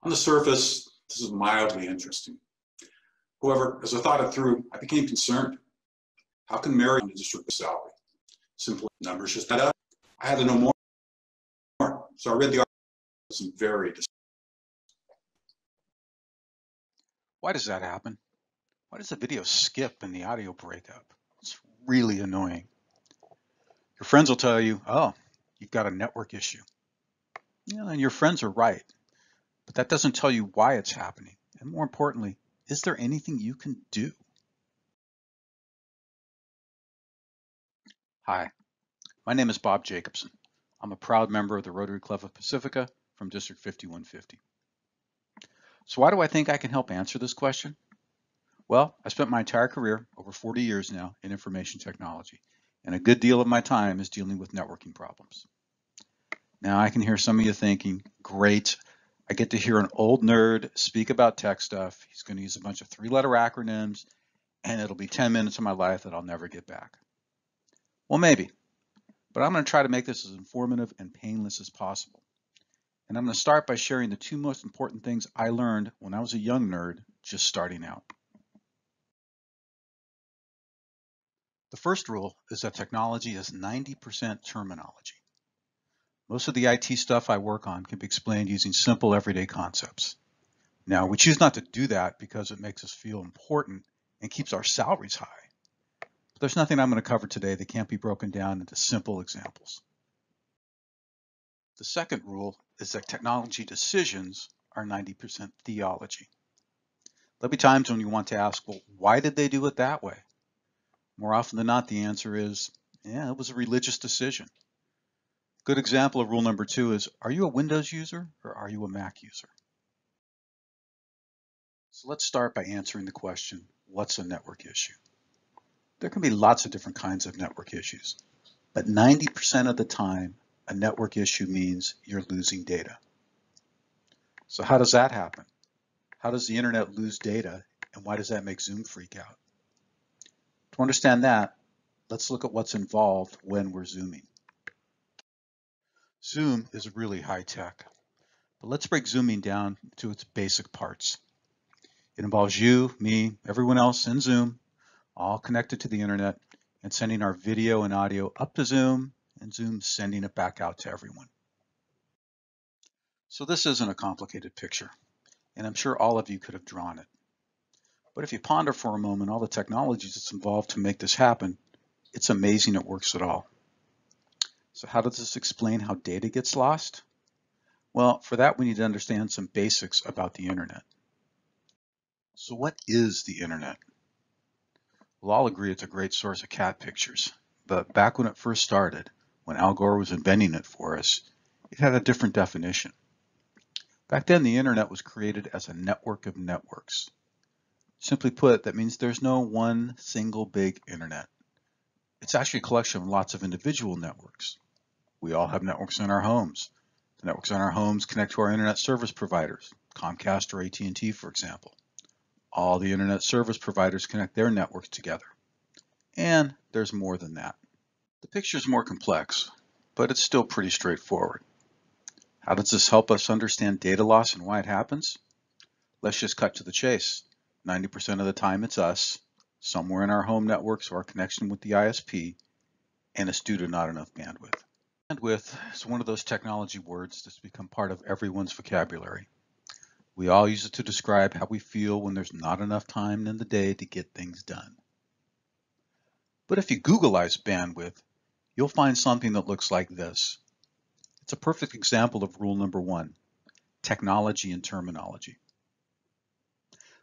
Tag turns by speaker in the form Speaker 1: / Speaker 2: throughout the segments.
Speaker 1: On the surface, this is mildly interesting. However, as I thought it through, I became concerned. How can Mary on a district salary? Simply numbers just add up. I had to know more. So I read the article with some very
Speaker 2: Why does that happen? Why does the video skip and the audio break up? It's really annoying. Your friends will tell you, oh, you've got a network issue. And your friends are right, but that doesn't tell you why it's happening. And more importantly, is there anything you can do? Hi, my name is Bob Jacobson. I'm a proud member of the Rotary Club of Pacifica from District 5150. So why do I think I can help answer this question? Well, I spent my entire career, over 40 years now, in information technology, and a good deal of my time is dealing with networking problems. Now I can hear some of you thinking, great, I get to hear an old nerd speak about tech stuff. He's going to use a bunch of 3-letter acronyms, and it'll be 10 minutes of my life that I'll never get back. Well, maybe, but I'm going to try to make this as informative and painless as possible. And I'm going to start by sharing the 2 most important things I learned when I was a young nerd just starting out. The first rule is that technology is 90% terminology. Most of the IT stuff I work on can be explained using simple everyday concepts. Now, we choose not to do that because it makes us feel important and keeps our salaries high. But there's nothing I'm going to cover today that can't be broken down into simple examples. The second rule is that technology decisions are 90% theology. There'll be times when you want to ask, well, why did they do it that way? More often than not, the answer is, yeah, it was a religious decision. A good example of rule number 2 is, are you a Windows user or are you a Mac user? So let's start by answering the question, what's a network issue? There can be lots of different kinds of network issues, but 90% of the time, a network issue means you're losing data. So how does that happen? How does the internet lose data, and why does that make Zoom freak out? To understand that, let's look at what's involved when we're Zooming. Zoom is really high tech, but let's break Zooming down to its basic parts. It involves you, me, everyone else in Zoom, all connected to the internet and sending our video and audio up to Zoom and Zoom sending it back out to everyone. So this isn't a complicated picture, and I'm sure all of you could have drawn it. But if you ponder for a moment all the technologies that's involved to make this happen, it's amazing it works at all. So how does this explain how data gets lost? Well, for that we need to understand some basics about the internet. So what is the internet? We'll all agree it's a great source of cat pictures, but back when it first started, when Al Gore was inventing it for us, it had a different definition. Back then, the internet was created as a network of networks. Simply put, that means there's no one single big internet. It's actually a collection of lots of individual networks. We all have networks in our homes. The networks in our homes connect to our internet service providers, Comcast or AT&T, for example. All the internet service providers connect their networks together. And there's more than that. The picture is more complex, but it's still pretty straightforward. How does this help us understand data loss and why it happens? Let's just cut to the chase. 90% of the time it's us, somewhere in our home networks or our connection with the ISP, and it's due to not enough bandwidth. Bandwidth is one of those technology words that's become part of everyone's vocabulary. We all use it to describe how we feel when there's not enough time in the day to get things done. But if you Googleize bandwidth, you'll find something that looks like this. It's a perfect example of rule number 1, technology and terminology.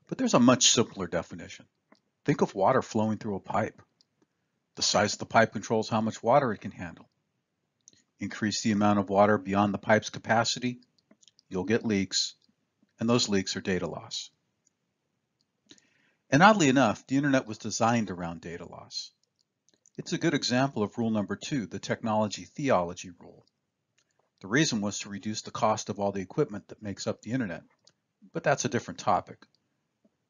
Speaker 2: But there's a much simpler definition. Think of water flowing through a pipe. The size of the pipe controls how much water it can handle. Increase the amount of water beyond the pipe's capacity, you'll get leaks, and those leaks are data loss. And oddly enough, the internet was designed around data loss. It's a good example of rule number 2, the technology theology rule. The reason was to reduce the cost of all the equipment that makes up the internet, but that's a different topic.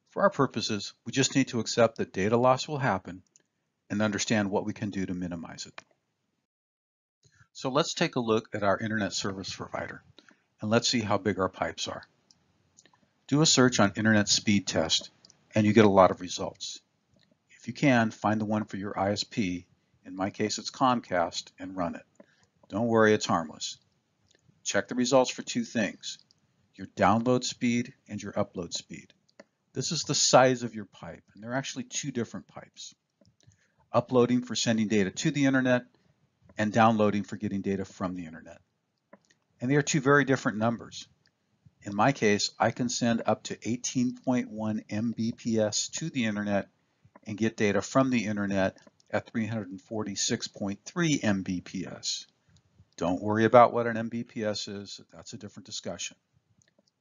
Speaker 2: For our purposes, we just need to accept that data loss will happen and understand what we can do to minimize it. So let's take a look at our internet service provider, and let's see how big our pipes are. Do a search on Internet Speed Test, and you get a lot of results. If you can, find the one for your ISP, in my case it's Comcast, and run it. Don't worry, it's harmless. Check the results for two things: your download speed and your upload speed. This is the size of your pipe, and there are actually two different pipes. Uploading for sending data to the internet, and downloading for getting data from the internet. And they are two very different numbers. In my case, I can send up to 18.1 Mbps to the internet and get data from the internet at 346.3 Mbps. Don't worry about what an Mbps is, that's a different discussion.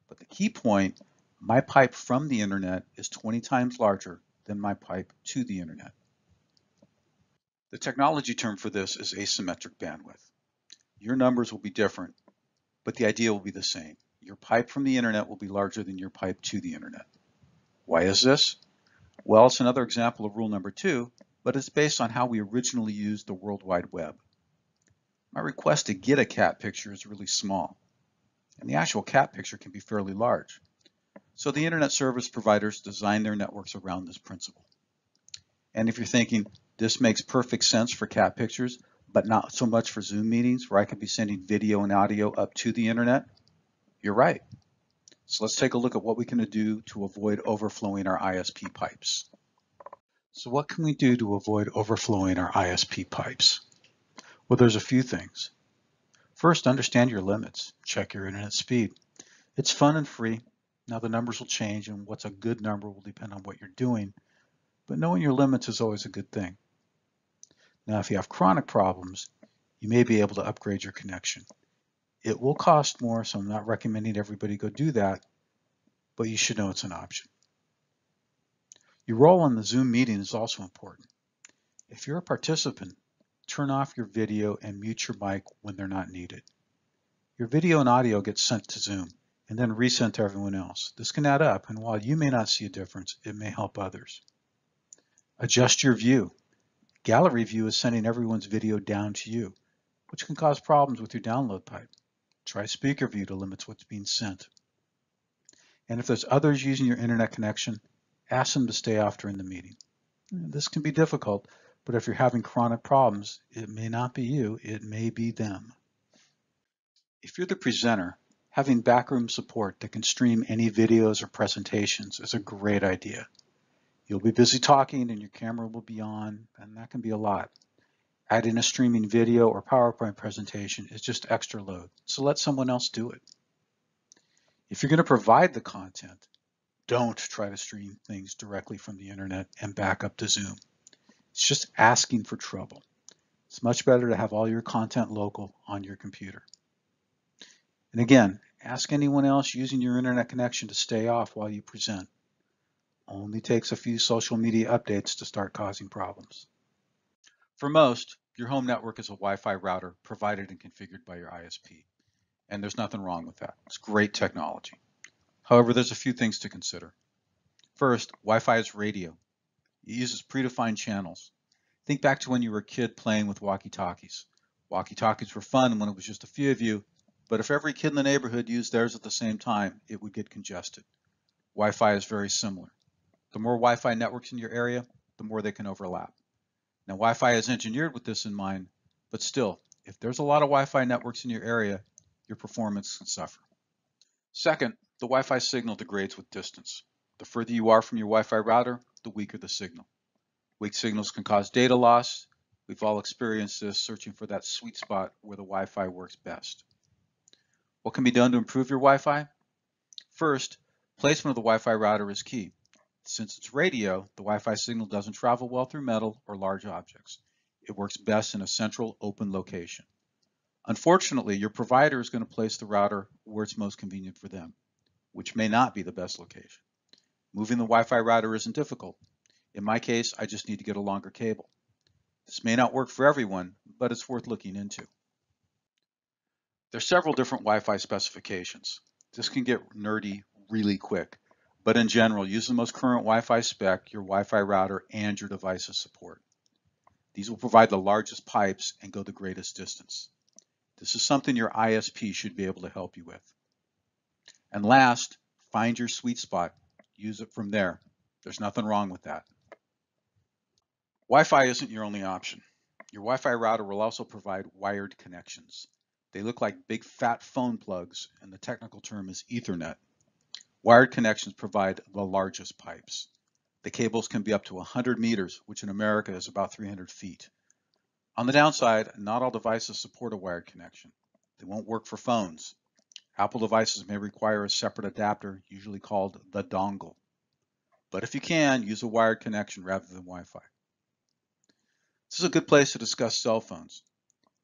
Speaker 2: But the key point, my pipe from the internet is 20 times larger than my pipe to the internet. The technology term for this is asymmetric bandwidth. Your numbers will be different, but the idea will be the same. Your pipe from the internet will be larger than your pipe to the internet. Why is this? Well, it's another example of rule number 2, but it's based on how we originally used the World Wide Web. My request to get a cat picture is really small, and the actual cat picture can be fairly large. So the internet service providers design their networks around this principle. And if you're thinking, this makes perfect sense for cat pictures, but not so much for Zoom meetings where I could be sending video and audio up to the internet, you're right. So let's take a look at what we can do to avoid overflowing our ISP pipes. So what can we do to avoid overflowing our ISP pipes? Well, there's a few things. First, understand your limits. Check your internet speed. It's fun and free. Now the numbers will change, and what's a good number will depend on what you're doing, but knowing your limits is always a good thing. Now, if you have chronic problems, you may be able to upgrade your connection. It will cost more, so I'm not recommending everybody go do that, but you should know it's an option. Your role in the Zoom meeting is also important. If you're a participant, turn off your video and mute your mic when they're not needed. Your video and audio get sent to Zoom and then resent to everyone else. This can add up, and while you may not see a difference, it may help others. Adjust your view. Gallery view is sending everyone's video down to you, which can cause problems with your download pipe. Try speaker view to limit what's being sent. And if there's others using your internet connection, ask them to stay off during the meeting. This can be difficult, but if you're having chronic problems, it may not be you, it may be them. If you're the presenter, having backroom support that can stream any videos or presentations is a great idea. You'll be busy talking and your camera will be on, and that can be a lot. Adding a streaming video or PowerPoint presentation is just extra load, so let someone else do it. If you're going to provide the content, don't try to stream things directly from the internet and back up to Zoom. It's just asking for trouble. It's much better to have all your content local on your computer. And again, ask anyone else using your internet connection to stay off while you present. Only takes a few social media updates to start causing problems. For most, your home network is a Wi-Fi router provided and configured by your ISP. And there's nothing wrong with that. It's great technology. However, there's a few things to consider. First, Wi-Fi is radio. It uses predefined channels. Think back to when you were a kid playing with walkie-talkies. Walkie-talkies were fun when it was just a few of you, but if every kid in the neighborhood used theirs at the same time, it would get congested. Wi-Fi is very similar. The more Wi-Fi networks in your area, the more they can overlap. Now, Wi-Fi is engineered with this in mind, but still, if there's a lot of Wi-Fi networks in your area, your performance can suffer. Second, the Wi-Fi signal degrades with distance. The further you are from your Wi-Fi router, the weaker the signal. Weak signals can cause data loss. We've all experienced this, searching for that sweet spot where the Wi-Fi works best. What can be done to improve your Wi-Fi? First, placement of the Wi-Fi router is key. Since it's radio, the Wi-Fi signal doesn't travel well through metal or large objects. It works best in a central, open location. Unfortunately, your provider is going to place the router where it's most convenient for them, which may not be the best location. Moving the Wi-Fi router isn't difficult. In my case, I just need to get a longer cable. This may not work for everyone, but it's worth looking into. There's several different Wi-Fi specifications. This can get nerdy really quick, but in general, use the most current Wi-Fi spec your Wi-Fi router and your devices support. These will provide the largest pipes and go the greatest distance. This is something your ISP should be able to help you with. And last, Find your sweet spot. Use it from there. There's nothing wrong with that. Wi-Fi isn't your only option. Your Wi-Fi router will also provide wired connections. They look like big fat phone plugs, and the technical term is Ethernet. Wired connections provide the largest pipes. The cables can be up to 100 meters, which in America is about 300 feet. On the downside, not all devices support a wired connection. They won't work for phones. Apple devices may require a separate adapter, usually called the dongle. But if you can, use a wired connection rather than Wi-Fi. This is a good place to discuss cell phones.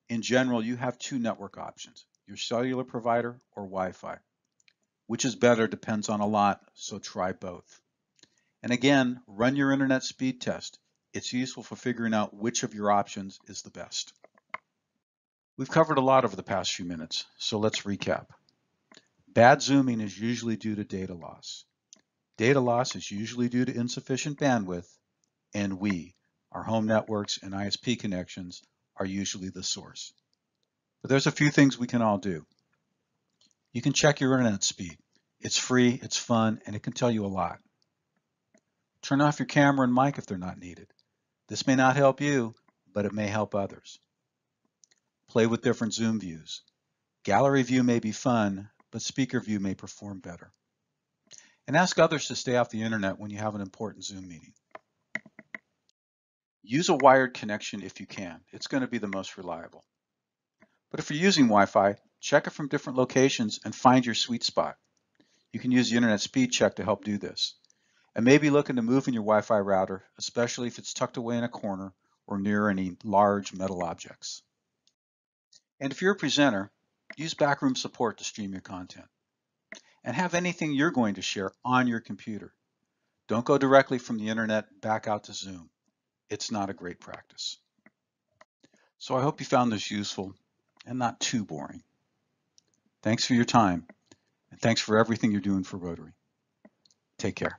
Speaker 2: In general, you have two network options, your cellular provider or Wi-Fi. Which is better depends on a lot, so try both. And again, run your internet speed test. It's useful for figuring out which of your options is the best. We've covered a lot over the past few minutes, so let's recap. Bad zooming is usually due to data loss. Data loss is usually due to insufficient bandwidth, and our home networks and ISP connections, are usually the source. But there's a few things we can all do. You can check your internet speed. It's free, it's fun, and it can tell you a lot. Turn off your camera and mic if they're not needed. This may not help you, but it may help others. Play with different zoom views. Gallery view may be fun, but speaker view may perform better. And ask others to stay off the internet when you have an important Zoom meeting. Use a wired connection if you can. It's going to be the most reliable. But if you're using Wi-Fi, check it from different locations and find your sweet spot. You can use the internet speed check to help do this. And maybe look into moving your Wi-Fi router, especially if it's tucked away in a corner or near any large metal objects. And if you're a presenter, use backroom support to stream your content. And have anything you're going to share on your computer. Don't go directly from the internet back out to Zoom. It's not a great practice. So I hope you found this useful and not too boring. Thanks for your time, and thanks for everything you're doing for Rotary. Take care.